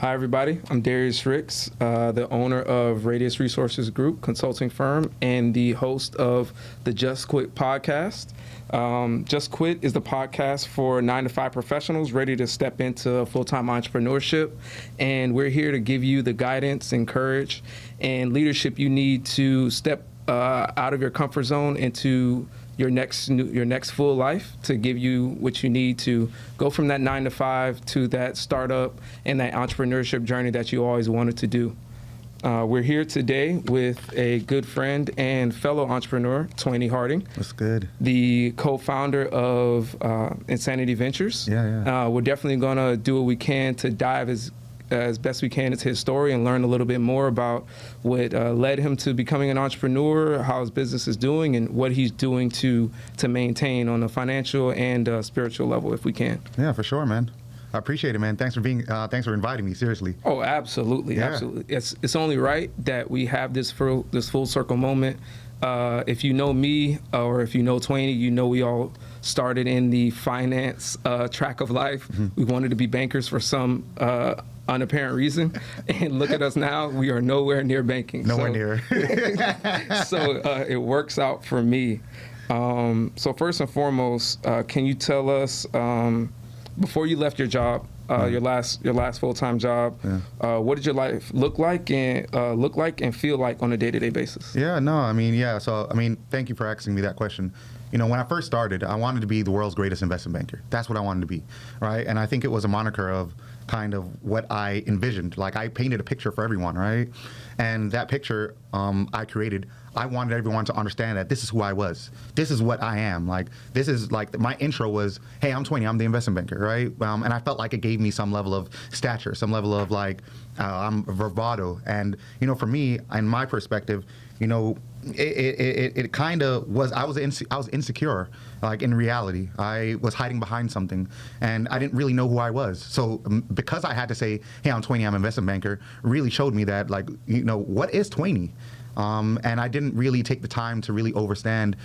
Hi, everybody. I'm Darius Ricks, the owner of Radius Resources Group consulting firm and the host of the Just Quit podcast. Just Quit is the podcast for 9-to-5 professionals ready to step into full-time entrepreneurship. And we're here to give you the guidance and courage and leadership you need to step out of your comfort zone into your next full life, to give you what you need to go from that 9-to-5 to that startup and that entrepreneurship journey that you always wanted to do. We're here today with a good friend and fellow entrepreneur, Twaney Harding. That's good. The co-founder of Insanity Ventures. We're definitely going to do what we can to dive as best we can into his story and learn a little bit more about what led him to becoming an entrepreneur, how his business is doing, and what he's doing to maintain on a financial and spiritual level, if we can. Yeah, for sure, man. I appreciate it, man. Thanks for inviting me. Seriously. Oh, absolutely, yeah. Absolutely. It's only right that we have this full circle moment. If you know me or if you know Twaney, you know we all started in the finance track of life. Mm-hmm. We wanted to be bankers for some unapparent reason, and look at us now. We are nowhere near banking. Nowhere near. So it works out for me. So first and foremost, can you tell us, before you left your job, your last full-time job, what did your life look like and feel like on a day-to-day basis? Yeah, no, I mean, yeah. So, I mean, thank you for asking me that question. You know, when I first started, I wanted to be the world's greatest investment banker. That's what I wanted to be, right? And I think it was a moniker of kind of what I envisioned. Like, I painted a picture for everyone, right? And that picture I created, I wanted everyone to understand that this is who I was. This is what I am. Like, this is like, my intro was, hey, I'm Twaney, I'm the investment banker, right? And I felt like it gave me some level of stature, some level of like, I'm bravado. And, you know, for me, in my perspective, you know, it kind of was, I was insecure, like in reality. I was hiding behind something and I didn't really know who I was. So because I had to say, hey, I'm Twaney, I'm an investment banker, really showed me that, like, you know, what is Twaney? And I didn't really take the time to really understand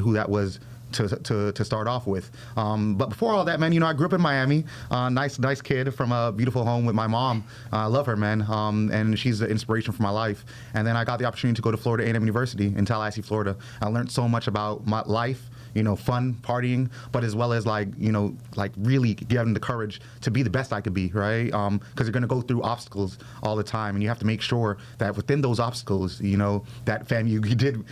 who that was to start off with. But before all that, man, you know, I grew up in Miami, nice kid from a beautiful home with my mom. I love her, man, and she's the inspiration for my life. And then I got the opportunity to go to Florida A&M University in Tallahassee, Florida. I learned so much about my life, you know, fun, partying, but as well as like, you know, like really getting the courage to be the best I could be, right? Because you're going to go through obstacles all the time, and you have to make sure that within those obstacles, you know, that you did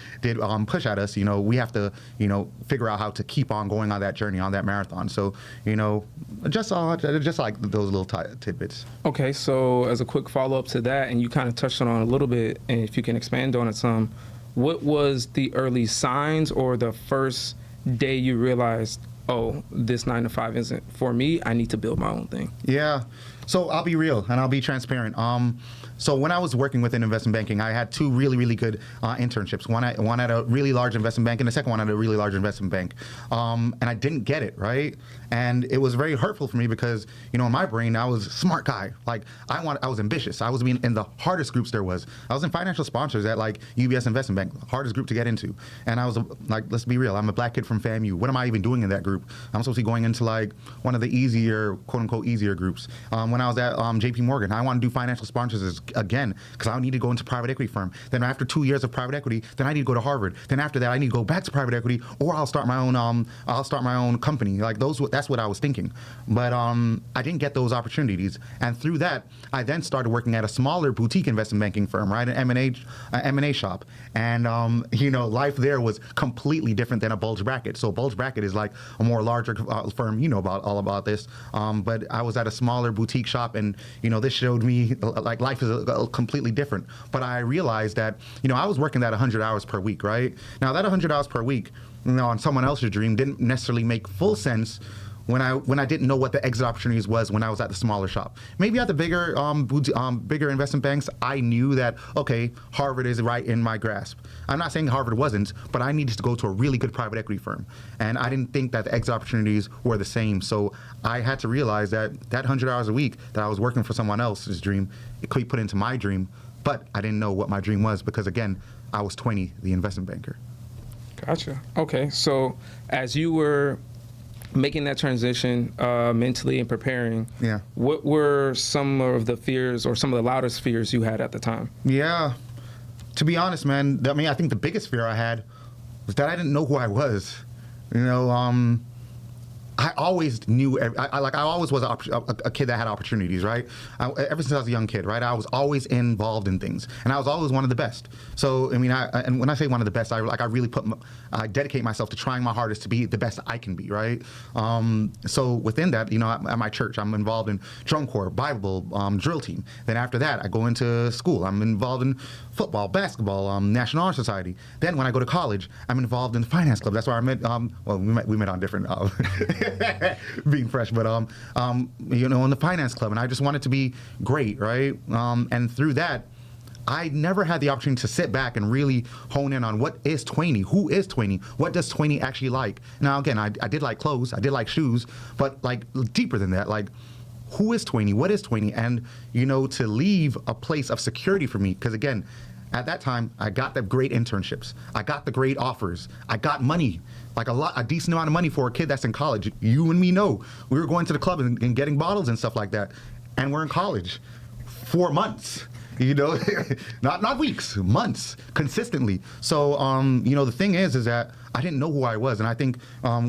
push at us, you know, we have to, you know, figure out how to keep on going on that journey, on that marathon. So, you know, just like those little tidbits. Okay, so as a quick follow-up to that, and you kind of touched on it a little bit, and if you can expand on it some, what was the early signs or the first day you realized, oh, this 9-to-5 isn't for me, I need to build my own thing? Yeah. So I'll be real and I'll be transparent. So when I was working within investment banking, I had two really, really good internships. One at a really large investment bank and the second one at a really large investment bank. And I didn't get it, right? And it was very hurtful for me because, you know, in my brain, I was a smart guy. Like, I was ambitious. I was in the hardest groups there was. I was in financial sponsors at like UBS Investment Bank, hardest group to get into. And I was like, let's be real, I'm a black kid from FAMU. What am I even doing in that group? I'm supposed to be going into like one of the easier, quote unquote, easier groups. When I was at JP Morgan, I wanted to do financial sponsors again because I need to go into private equity firm. Then after 2 years of private equity, then I need to go to Harvard. Then after that, I need to go back to private equity, or I'll start my own company. Like that's what I was thinking. But I didn't get those opportunities. And through that, I then started working at a smaller boutique investment banking firm, right, an M&A shop. And you know, life there was completely different than a bulge bracket. So bulge bracket is like a more larger firm. You know all about this. But I was at a smaller boutique shop, and you know, this showed me like life is completely different. But I realized that, you know, I was working that 100 hours per week, right? Now that 100 hours per week, you know, on someone else's dream didn't necessarily make full sense when I didn't know what the exit opportunities was when I was at the smaller shop. Maybe at the bigger investment banks, I knew that, okay, Harvard is right in my grasp. I'm not saying Harvard wasn't, but I needed to go to a really good private equity firm. And I didn't think that the exit opportunities were the same. So I had to realize that 100 hours a week that I was working for someone else's dream, it could be put into my dream, but I didn't know what my dream was because, again, I was Twaney, the investment banker. Gotcha. Okay, so as you were making that transition mentally and preparing, Yeah. what were some of the fears or some of the loudest fears you had at the time? Yeah. To be honest, man, I think the biggest fear I had was that I didn't know who I was. You know, I always knew. I always was a kid that had opportunities, right? Ever since I was a young kid, right? I was always involved in things, and I was always one of the best. So, I mean, and when I say one of the best, I really I dedicate myself to trying my hardest to be the best I can be, right? So within that, you know, at my church, I'm involved in drum corps, Bible, drill team. Then after that, I go into school. I'm involved in football, basketball, National Honor Society. Then when I go to college, I'm involved in the finance club. That's where I met. Well, we met on different. Being fresh, but you know, in the finance club, and I just wanted to be great, right? And through that, I never had the opportunity to sit back and really hone in on what is Twaney, who is Twaney, what does Twaney actually like. Now, again, I did like clothes, I did like shoes, but like deeper than that, like who is Twaney, what is Twaney, and you know, to leave a place of security for me, because again, at that time, I got the great internships. I got the great offers. I got money, like a decent amount of money for a kid that's in college. You and me know. We were going to the club and getting bottles and stuff like that. And we're in college 4 months, you know, not weeks, months, consistently. So, you know, the thing is that I didn't know who I was. And I think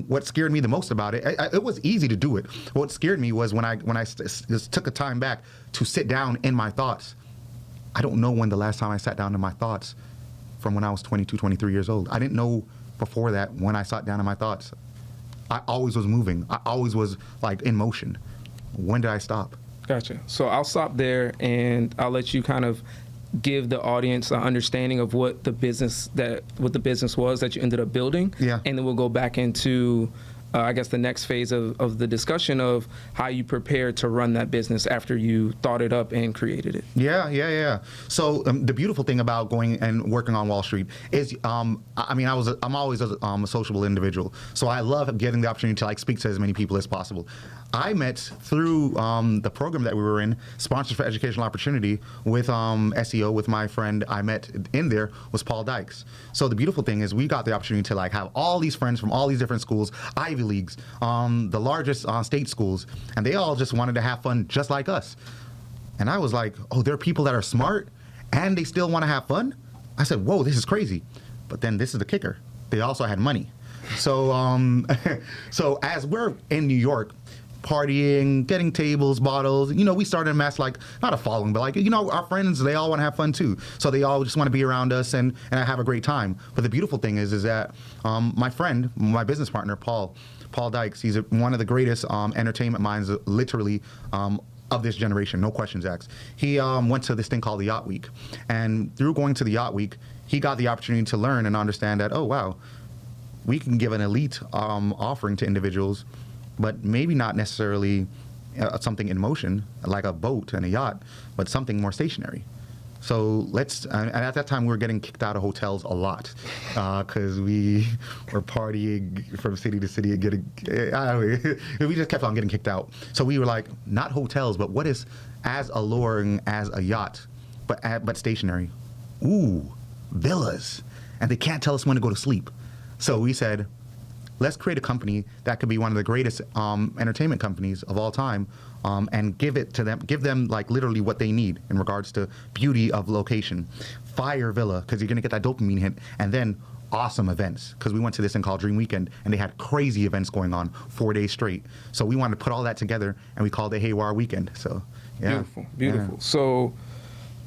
what scared me the most about it, it was easy to do it. What scared me was when I just took a time back to sit down in my thoughts. I don't know when the last time I sat down in my thoughts from when I was 22, 23 years old. I didn't know before that when I sat down in my thoughts. I always was moving. I always was like in motion. When did I stop? Gotcha. So I'll stop there and I'll let you kind of give the audience an understanding of what the business was that you ended up building. Yeah. And then we'll go back into I guess the next phase of the discussion of how you prepared to run that business after you thought it up and created it. Yeah. So the beautiful thing about going and working on Wall Street is, I'm always a sociable individual. So I love getting the opportunity to like speak to as many people as possible. I met through the program that we were in, Sponsors for Educational Opportunity, with SEO, with my friend I met in there was Paul Dykes. So the beautiful thing is we got the opportunity to like have all these friends from all these different schools, Ivy Leagues, the largest state schools, and they all just wanted to have fun just like us. And I was like, oh, there are people that are smart and they still want to have fun? I said, whoa, this is crazy. But then this is the kicker. They also had money. So, so as we're in New York, partying, getting tables, bottles, you know, we started a mass, like, not a following, but like, you know, our friends, they all want to have fun too. So they all just want to be around us and have a great time. But the beautiful thing is that my friend, my business partner, Paul Dykes, he's one of the greatest entertainment minds, literally, of this generation, no questions asked. He went to this thing called the Yacht Week. And through going to the Yacht Week, he got the opportunity to learn and understand that, oh, wow, we can give an elite offering to individuals, but maybe not necessarily something in motion, like a boat and a yacht, but something more stationary. So and at that time we were getting kicked out of hotels a lot because we were partying from city to city and we just kept on getting kicked out. So we were like, not hotels, but what is as alluring as a yacht, but stationary? Ooh, villas. And they can't tell us when to go to sleep. So we said, let's create a company that could be one of the greatest entertainment companies of all time, and give them like literally what they need in regards to beauty of location, fire villa, because you're gonna get that dopamine hit, and then awesome events, because we went to this thing called Dream Weekend, and they had crazy events going on 4 days straight. So we wanted to put all that together, and we called it Haywire Weekend. So yeah. Beautiful. Yeah. So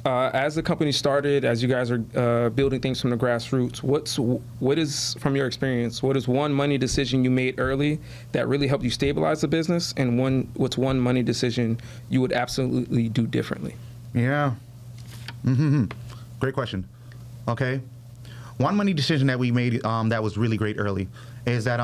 as the company started, as you guys are building things from the grassroots, what is, from your experience, what is one money decision you made early that really helped you stabilize the business, and what's one money decision you would absolutely do differently? Yeah. Mm-hmm. Great question. Okay. One money decision that we made that was really great early is that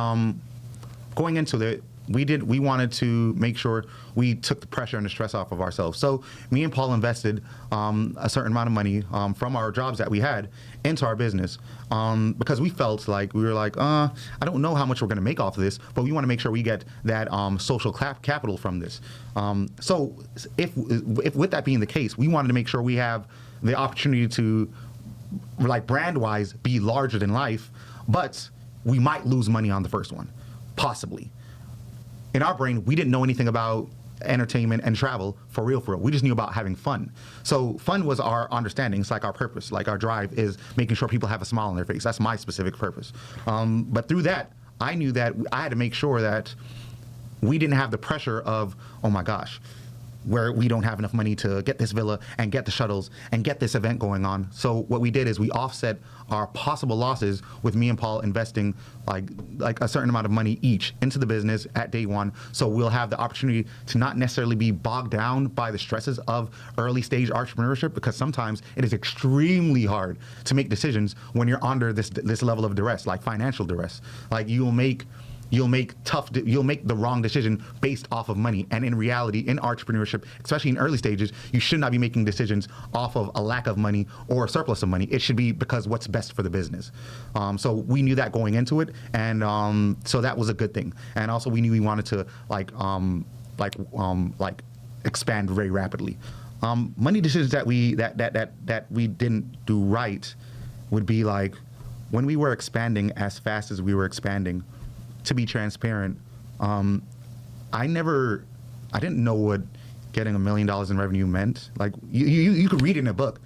going into it, we wanted to make sure we took the pressure and the stress off of ourselves. So me and Paul invested a certain amount of money from our jobs that we had into our business because we felt like we were like, I don't know how much we're going to make off of this, but we want to make sure we get that social capital from this. So if with that being the case, we wanted to make sure we have the opportunity to, like, brand-wise, be larger than life, but we might lose money on the first one, possibly. in our brain, we didn't know anything about entertainment and travel for real. We just knew about having fun. So fun was our understanding. It's like our purpose, like our drive is making sure people have a smile on their face. That's my specific purpose. But through that, I knew that I had to make sure that we didn't have the pressure of, oh my gosh, where we don't have enough money to get this villa and get the shuttles and get this event going on. So what we did is we offset our possible losses with me and Paul investing like a certain amount of money each into the business at day one. So we'll have the opportunity to not necessarily be bogged down by the stresses of early stage entrepreneurship, because sometimes it is extremely hard to make decisions when you're under this level of duress, like financial duress. Like you'll make the wrong decision based off of money. And in reality, in entrepreneurship, especially in early stages, you should not be making decisions off of a lack of money or a surplus of money. It should be because what's best for the business. So we knew that going into it, and so that was a good thing. And also we knew we wanted to expand very rapidly. Money decisions that we didn't do right would be like when we were expanding as fast as we were expanding. To be transparent, I didn't know what getting $1 million in revenue meant. Like you could read it in a book,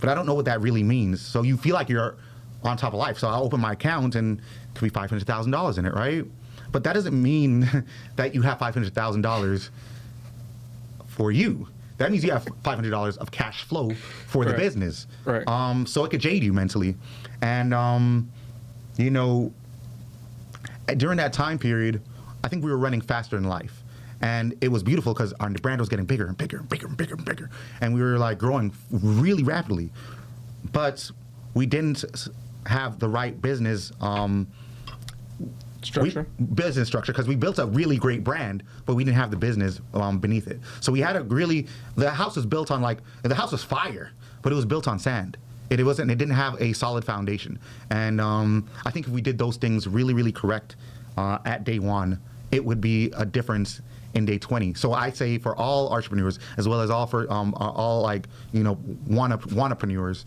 but I don't know what that really means. So you feel like you're on top of life. So I'll open my account and it could be $500,000 in it, right? But that doesn't mean that you have $500,000 for you. That means you have $500 of cash flow for the business. Right. So it could jade you mentally. And, during that time period, I think we were running faster in life. And it was beautiful because our brand was getting bigger and bigger and bigger and bigger and bigger. And we were like growing really rapidly. But we didn't have the right business structure because we built a really great brand, but we didn't have the business beneath it. So we had the house was built on the house was fire, but it was built on sand. It didn't have a solid foundation. And I think if we did those things really, really correct at day one, it would be a difference in day 20. So I say for all entrepreneurs, as well as all wannapreneurs,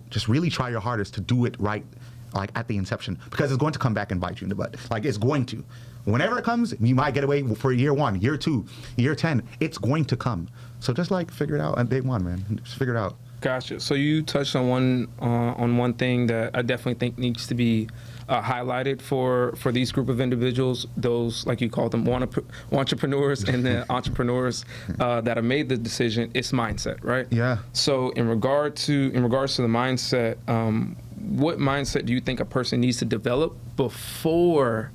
just really try your hardest to do it right, like at the inception, because it's going to come back and bite you in the butt. Like it's going to. Whenever it comes, you might get away for year 1, year 2, year 10. It's going to come. So just figure it out at day 1, man. Just figure it out. Gotcha. So you touched on one thing that I definitely think needs to be highlighted for these group of individuals, those, like you call them, entrepreneurs and the entrepreneurs that have made the decision. It's mindset, right? Yeah. So in regards to the mindset, what mindset do you think a person needs to develop before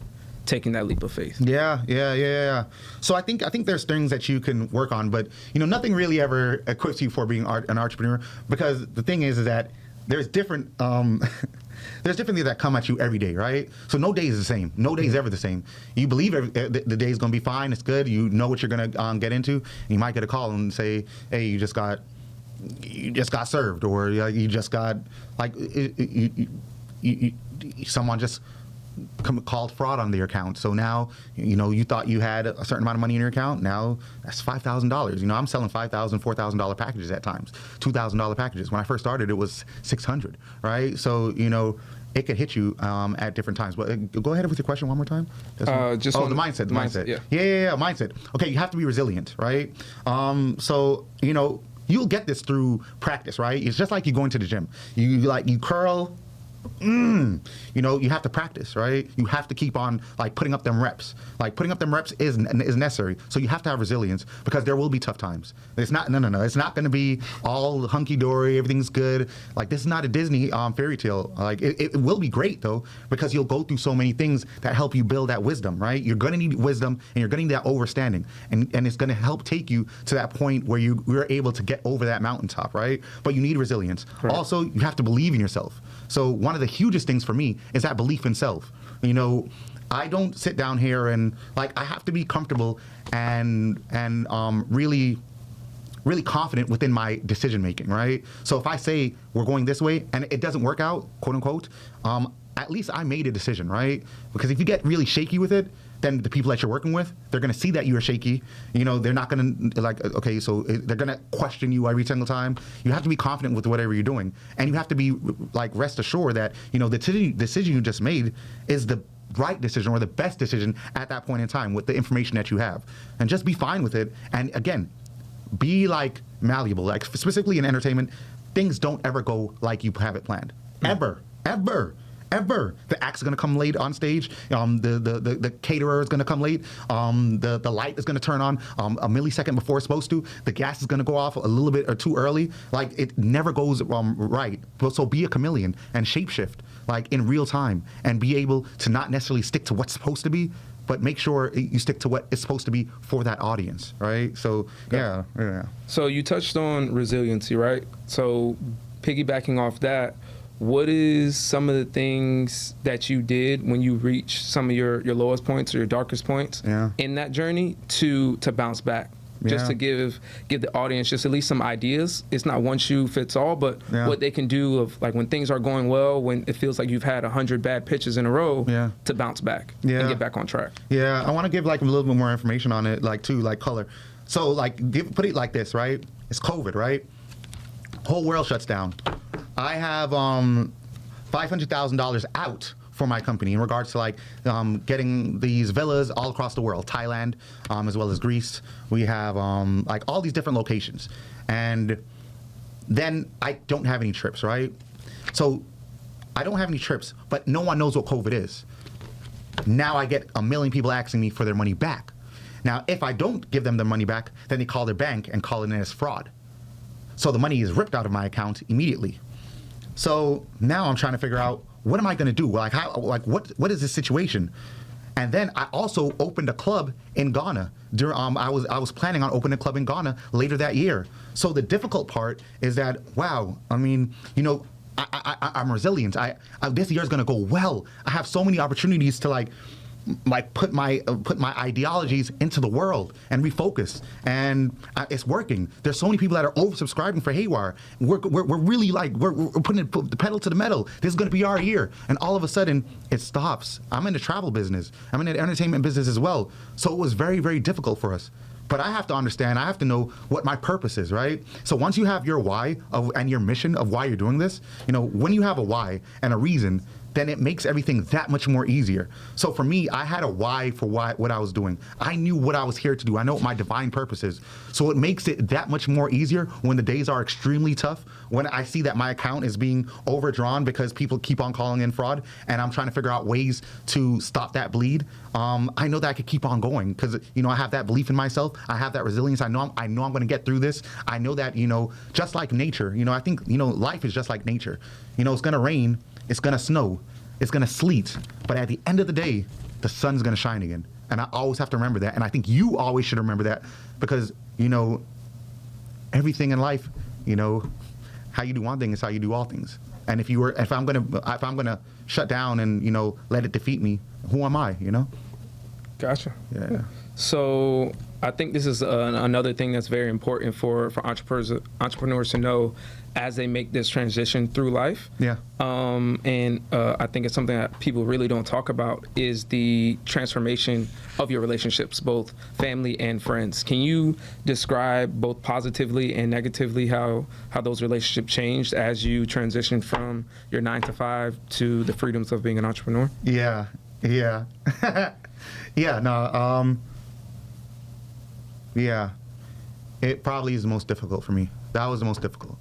taking that leap of faith? Yeah. So I think there's things that you can work on, but nothing really ever equips you for being an entrepreneur, because the thing is that there's different there's different things that come at you every day, right? So no day is the same. No day is ever the same. You believe the day is going to be fine. It's good. You know what you're going to get into. And you might get a call and say, hey, you just got served, or you just got someone just called fraud on their account. So now, you thought you had a certain amount of money in your account. Now that's $5,000. I'm selling $5,000, $4,000 packages at times, $2,000 packages. When I first started, it was $600, right? So, it could hit you at different times. But go ahead with your question one more time. The mindset. Yeah, mindset. Okay, you have to be resilient, right? So, you'll get this through practice, right? It's just like you going to the gym. You curl. You have to practice, right? You have to keep on putting up them reps. Putting up them reps is necessary. So you have to have resilience, because there will be tough times. It's not It's not going to be all hunky dory. Everything's good. This is not a Disney fairy tale. It will be great though, because you'll go through so many things that help you build that wisdom, right? You're going to need wisdom, and you're going to need that overstanding, and it's going to help take you to that point where you're able to get over that mountaintop, right? But you need resilience. Right. Also, you have to believe in yourself. So one of the hugest things for me is that belief in self. I don't sit down here and I have to be comfortable and really, really confident within my decision making, right? So if I say we're going this way and it doesn't work out, quote unquote, at least I made a decision, right? Because if you get really shaky with it, then the people that you're working with, they're going to see that you're shaky. They're not going to so they're going to question you every single time. You have to be confident with whatever you're doing, and you have to be rest assured that the decision you just made is the right decision or the best decision at that point in time with the information that you have, and just be fine with it. And again, be like malleable, like specifically in entertainment, things don't ever go like you have it planned. Ever. The act's gonna come late on stage. The caterer is gonna come late. The light is gonna turn on a millisecond before it's supposed to. The gas is gonna go off a little bit or too early. Like, it never goes right. So be a chameleon and shapeshift like in real time, and be able to not necessarily stick to what's supposed to be, but make sure you stick to what it's supposed to be for that audience, right? So yeah. So you touched on resiliency, right? So piggybacking off that, what is some of the things that you did when you reached some of your lowest points or your darkest points in that journey to bounce back? Just to give the audience just at least some ideas. It's not one shoe fits all, but what they can do of, like, when things are going well, when it feels like you've had 100 bad pitches in a row, to bounce back and get back on track. Yeah, I want to give like a little bit more information on it, like too, like color. So like put it like this, right? It's COVID, right? Whole world shuts down. I have $500,000 out for my company in regards to like getting these villas all across the world, Thailand, as well as Greece. We have like all these different locations, and then I don't have any trips, right? So I don't have any trips, but no one knows what COVID is. Now I get a million people asking me for their money back. Now, if I don't give them their money back, then they call their bank and call it in as fraud. So the money is ripped out of my account immediately. So now I'm trying to figure out, what am I going to do? Like, how? Like, what is this situation? And then I also opened a club in Ghana. I was planning on opening a club in Ghana later that year. So the difficult part is that, wow, I mean, you know, I'm resilient. This year is going to go well. I have so many opportunities to like put my ideologies into the world and refocus, and it's working. There's so many people that are oversubscribing for Haywire. We're really like we're putting the pedal to the metal. This is going to be our year, and all of a sudden it stops. I'm in the travel business. I'm in the entertainment business as well. So it was very, very difficult for us. But I have to understand. I have to know what my purpose is, right? So once you have your why and your mission of why you're doing this, you know, when you have a why and a reason, then it makes everything that much more easier. So for me, I had a why for what I was doing. I knew what I was here to do. I know what my divine purpose is. So it makes it that much more easier when the days are extremely tough, when I see that my account is being overdrawn because people keep on calling in fraud, and I'm trying to figure out ways to stop that bleed. I know that I could keep on going because, you know, I have that belief in myself. I have that resilience. I know I'm going to get through this. I know that, you know, just like nature, you know, I think, you know, life is just like nature. You know, it's going to rain. It's going to snow, it's going to sleet, but at the end of the day, the sun's going to shine again. And I always have to remember that. And I think you always should remember that, because, you know, everything in life, you know, how you do one thing is how you do all things. And if I'm going to shut down and, you know, let it defeat me, who am I, you know? Gotcha. Yeah. So I think this is another thing that's very important for entrepreneurs to know as they make this transition through life. Yeah. And I think it's something that people really don't talk about, is the transformation of your relationships, both family and friends. Can you describe both positively and negatively how those relationships changed as you transitioned from your 9-to-5 to the freedoms of being an entrepreneur? Yeah. Yeah. Yeah. It probably is the most difficult for me. That was the most difficult.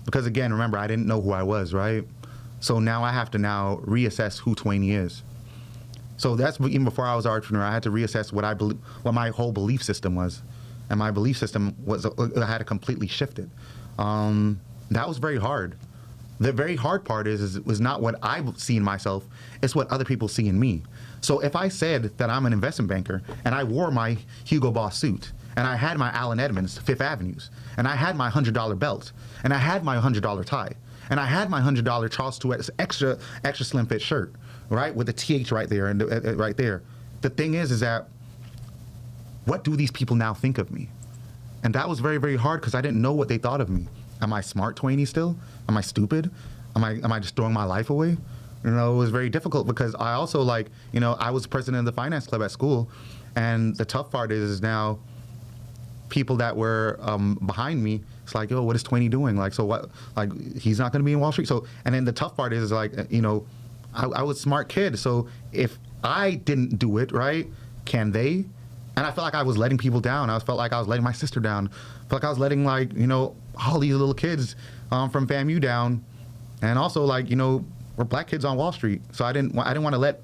Because again, remember, I didn't know who I was, right? So now I have to now reassess who Twaney is. So that's even before I was an entrepreneur. I had to reassess what my whole belief system was, and my belief system had to completely shifted. That was very hard. The very hard part was not what I see in myself; it's what other people see in me. So if I said that I'm an investment banker and I wore my Hugo Boss suit, and I had my Allen Edmonds Fifth Avenues, and I had my $100 belt, and I had my $100 tie, and I had my $100 Charles Stewart extra slim fit shirt, right, with the TH right there and right there. The thing is that what do these people now think of me? And that was very, very hard because I didn't know what they thought of me. Am I smart, Twaney, still? Am I stupid? Am I just throwing my life away? You know, it was very difficult because I also, like, you know, I was president of the finance club at school, and the tough part is now people that were behind me, it's like, yo, what is Twaney doing? Like, so what? Like, he's not going to be in Wall Street. So, and then the tough part is like, you know, I was a smart kid. So if I didn't do it, right, can they? And I felt like I was letting people down. I felt like I was letting my sister down. I felt like I was letting, like, you know, all these little kids from FAMU down. And also, like, you know, we're black kids on Wall Street. So I didn't want to let,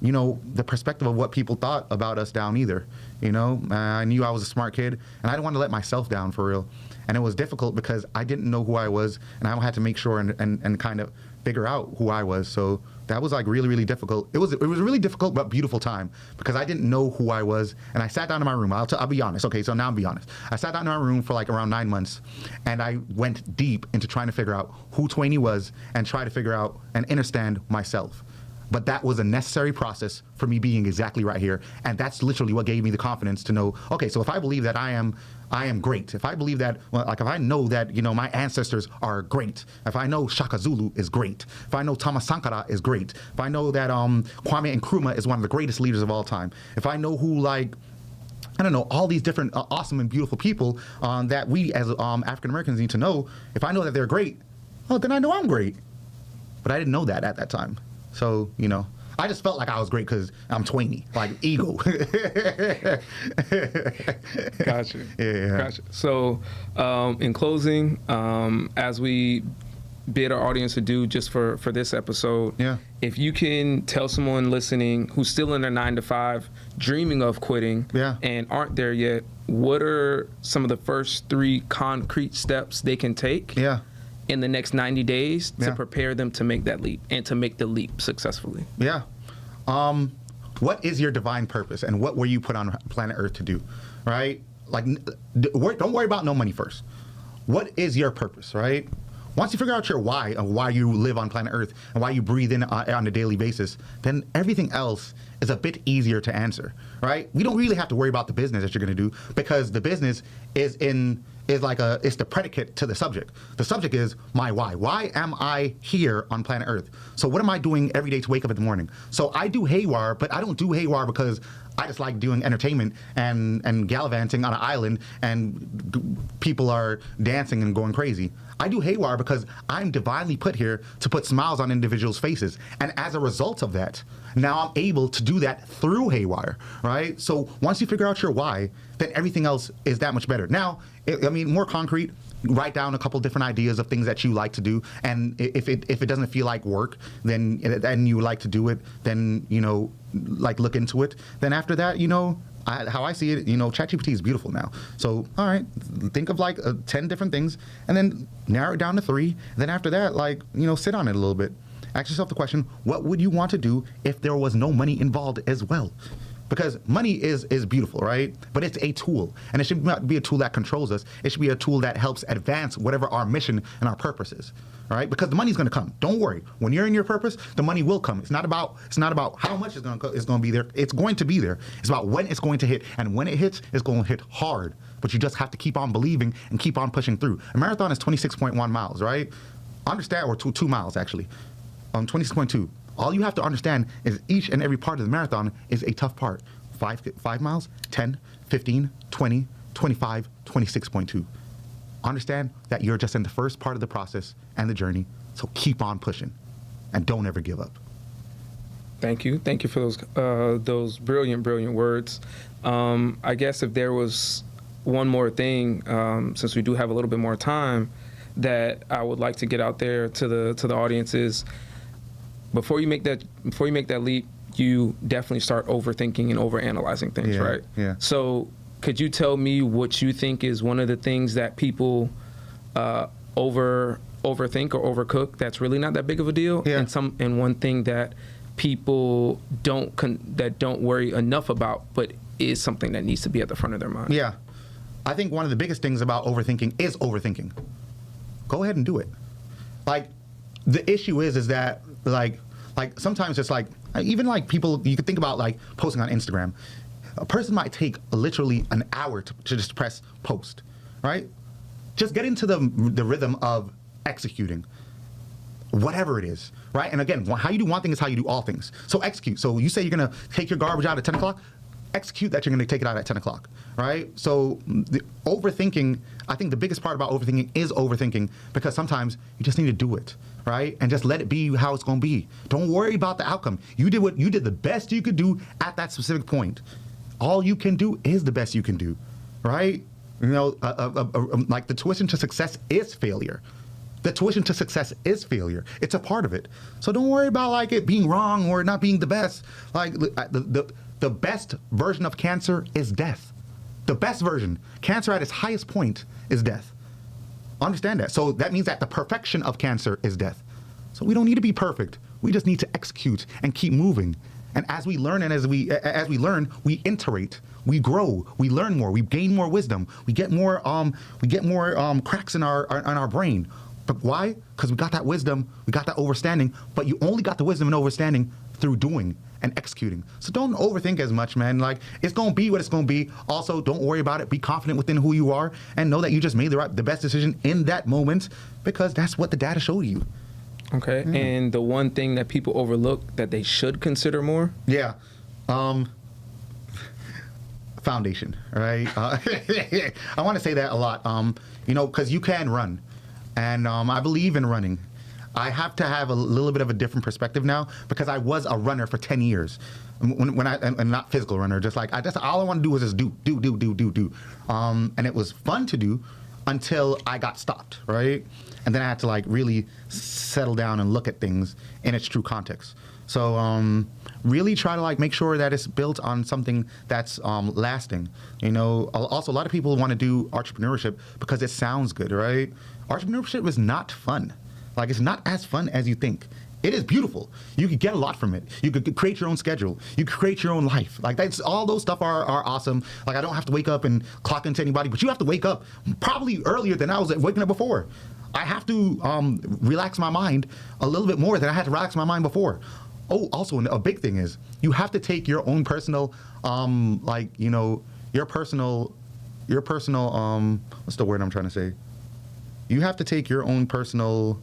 you know, the perspective of what people thought about us down either. You know, I knew I was a smart kid, and I didn't want to let myself down for real. And it was difficult because I didn't know who I was, and I had to make sure and kind of figure out who I was. So that was like really, really difficult. It was a really difficult but beautiful time because I didn't know who I was. And I sat down in my room. I'll be honest. Okay, so now I'll be honest. I sat down in my room for like around 9 months, and I went deep into trying to figure out who Twaney was and try to figure out and understand myself. But that was a necessary process for me being exactly right here. And that's literally what gave me the confidence to know, okay, so if I believe that I am great, if I believe that, well, like if I know that, you know, my ancestors are great, if I know Shaka Zulu is great, if I know Thomas Sankara is great, if I know that Kwame Nkrumah is one of the greatest leaders of all time, if I know who, like, I don't know, all these different awesome and beautiful people that we as African Americans need to know, if I know that they're great, well, then I know I'm great. But I didn't know that at that time. So, you know, I just felt like I was great because I'm Twaney, like ego. Gotcha. Yeah. Gotcha. So, in closing, as we bid our audience to do just for this episode, yeah, if you can tell someone listening who's still in their 9-to-5, dreaming of quitting, yeah, and aren't there yet, what are some of the first 3 concrete steps they can take? Yeah. In the next 90 days to Yeah. prepare them to make that leap and to make the leap successfully? Yeah. What is your divine purpose and what were you put on planet Earth to do, right? Like, don't worry about no money first. What is your purpose, right? Once you figure out your why and why you live on planet Earth and why you breathe in on a daily basis, then everything else is a bit easier to answer, right? We don't really have to worry about the business that you're going to do because the business is it's the predicate to the subject. The subject is my why. Why am I here on planet Earth? So what am I doing every day to wake up in the morning? So I do Haywire, but I don't do Haywire because I just like doing entertainment and gallivanting on an island and people are dancing and going crazy. I do Haywire because I'm divinely put here to put smiles on individuals' faces. And as a result of that, now I'm able to do that through Haywire, right? So once you figure out your why, then everything else is that much better. Now, I mean, more concrete, write down a couple different ideas of things that you like to do. And if it doesn't feel like work, then and you like to do it, then, you know, like look into it. Then after that, you know, how I see it, you know, ChatGPT is beautiful now. So, all right, think of like 10 different things and then narrow it down to 3. Then after that, like, you know, sit on it a little bit. Ask yourself the question, what would you want to do if there was no money involved as well? Because money is beautiful, right? But it's a tool. And it should not be a tool that controls us. It should be a tool that helps advance whatever our mission and our purpose is, all right? Because the money's going to come. Don't worry. When you're in your purpose, the money will come. It's not about how much it's going to be there. It's going to be there. It's about when it's going to hit. And when it hits, it's going to hit hard. But you just have to keep on believing and keep on pushing through. A marathon is 26.1 miles, right? Understand, or 2 miles, actually. 26.2. All you have to understand is each and every part of the marathon is a tough part. 5 miles, 10, 15, 20, 25, 26.2. Understand that you're just in the first part of the process and the journey, so keep on pushing and don't ever give up. Thank you. Thank you for those brilliant words. I guess if there was one more thing, since we do have a little bit more time, that I would like to get out there to the audience is, before you make that leap, you definitely start overthinking and overanalyzing things, right? Yeah. So could you tell me what you think is one of the things that people overthink or overcook that's really not that big of a deal? Yeah. And one thing that people don't worry enough about, but is something that needs to be at the front of their mind? Yeah. I think one of the biggest things about overthinking is overthinking. Go ahead and do it. Like, the issue is that like sometimes it's like, even like people, you could think about like posting on Instagram. A person might take literally an hour to just press post, right? Just get into the rhythm of executing whatever it is, right? And again, how you do one thing is how you do all things. So execute. So you say you're going to take your garbage out at 10 o'clock, execute that you're going to take it out at 10 o'clock, right? So the overthinking, I think the biggest part about overthinking is overthinking, because sometimes you just need to do it, right? And just let it be how it's going to be. Don't worry about the outcome. You did the best you could do at that specific point. All you can do is the best you can do, right? You know, like the tuition to success is failure. The tuition to success is failure. It's a part of it. So don't worry about like it being wrong or not being the best. Like the best version of cancer is death. The best version, cancer at its highest point, is death. Understand that. So that means that the perfection of cancer is death. So we don't need to be perfect. We just need to execute and keep moving. And as we learn and as we learn, we iterate, we grow, we learn more, we gain more wisdom, we get more cracks in our brain. But why? Because we got that wisdom, we got that understanding, but you only got the wisdom and understanding through doing and executing. So don't overthink as much, man. Like, it's going to be what it's going to be. Also, don't worry about it. Be confident within who you are and know that you just made the best decision in that moment, because that's what the data showed you. Okay. And the one thing that people overlook that they should consider more? Yeah. Foundation, right? I want to say that a lot, you know, because you can run. And I believe in running. I have to have a little bit of a different perspective now, because I was a runner for 10 years. And not physical runner, just like, all I want to do was just do. And it was fun to do until I got stopped, right? And then I had to like really settle down and look at things in its true context. So really try to like make sure that it's built on something that's lasting. You know, also a lot of people want to do entrepreneurship because it sounds good, right? Entrepreneurship is not fun. Like, it's not as fun as you think. It is beautiful. You could get a lot from it. You could create your own schedule. You could create your own life. Like, that's all those stuff are awesome. Like, I don't have to wake up and clock into anybody, but you have to wake up probably earlier than I was waking up before. I have to relax my mind a little bit more than I had to relax my mind before. Oh, also a big thing is you have to take your own personal, like, you know, your personal, what's the word I'm trying to say? You have to take your own personal,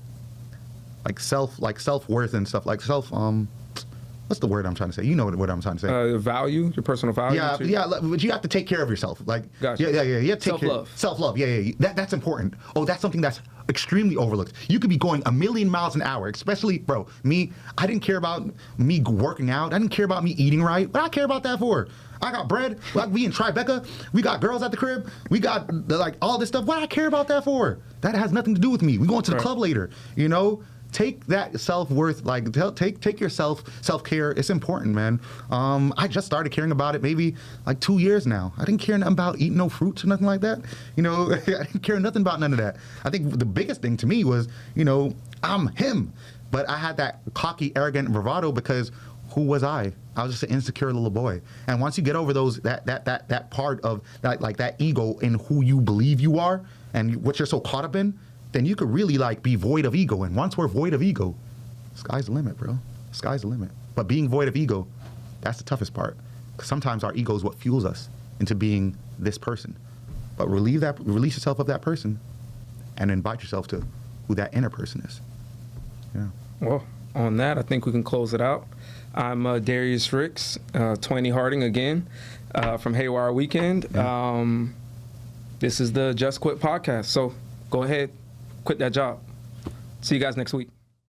self-worth and stuff, like what's the word I'm trying to say? You know what I'm trying to say. Value, your personal value. Yeah, but you have to take care of yourself. Like, gotcha. Yeah. You have to take Self-love. Self-love, yeah. That's important. Oh, that's something that's extremely overlooked. You could be going a million miles an hour, especially, bro, me, I didn't care about me working out. I didn't care about me eating right. What I care about that for? I got bread. Like, we in Tribeca. We got girls at the crib. We got, like, all this stuff. What I care about that for? That has nothing to do with me. We going to the club later, you know? Take that self-worth, like, take your self-care. It's important, man. I just started caring about it maybe like 2 years now. I didn't care nothing about eating no fruits or nothing like that. You know, I didn't care nothing about none of that. I think the biggest thing to me was, you know, I'm him. But I had that cocky, arrogant bravado because who was I? I was just an insecure little boy. And once you get over that part of that, like that ego in who you believe you are and what you're so caught up in, then you could really like be void of ego. And once we're void of ego, sky's the limit, bro. Sky's the limit. But being void of ego, that's the toughest part. Because sometimes our ego is what fuels us into being this person. But release yourself of that person and invite yourself to who that inner person is. Yeah. Well, on that, I think we can close it out. I'm Darius Ricks, Twaney Harding again, from Haywire Weekend. Yeah. This is the Just Quit podcast. So go ahead, quit that job. See you guys next week.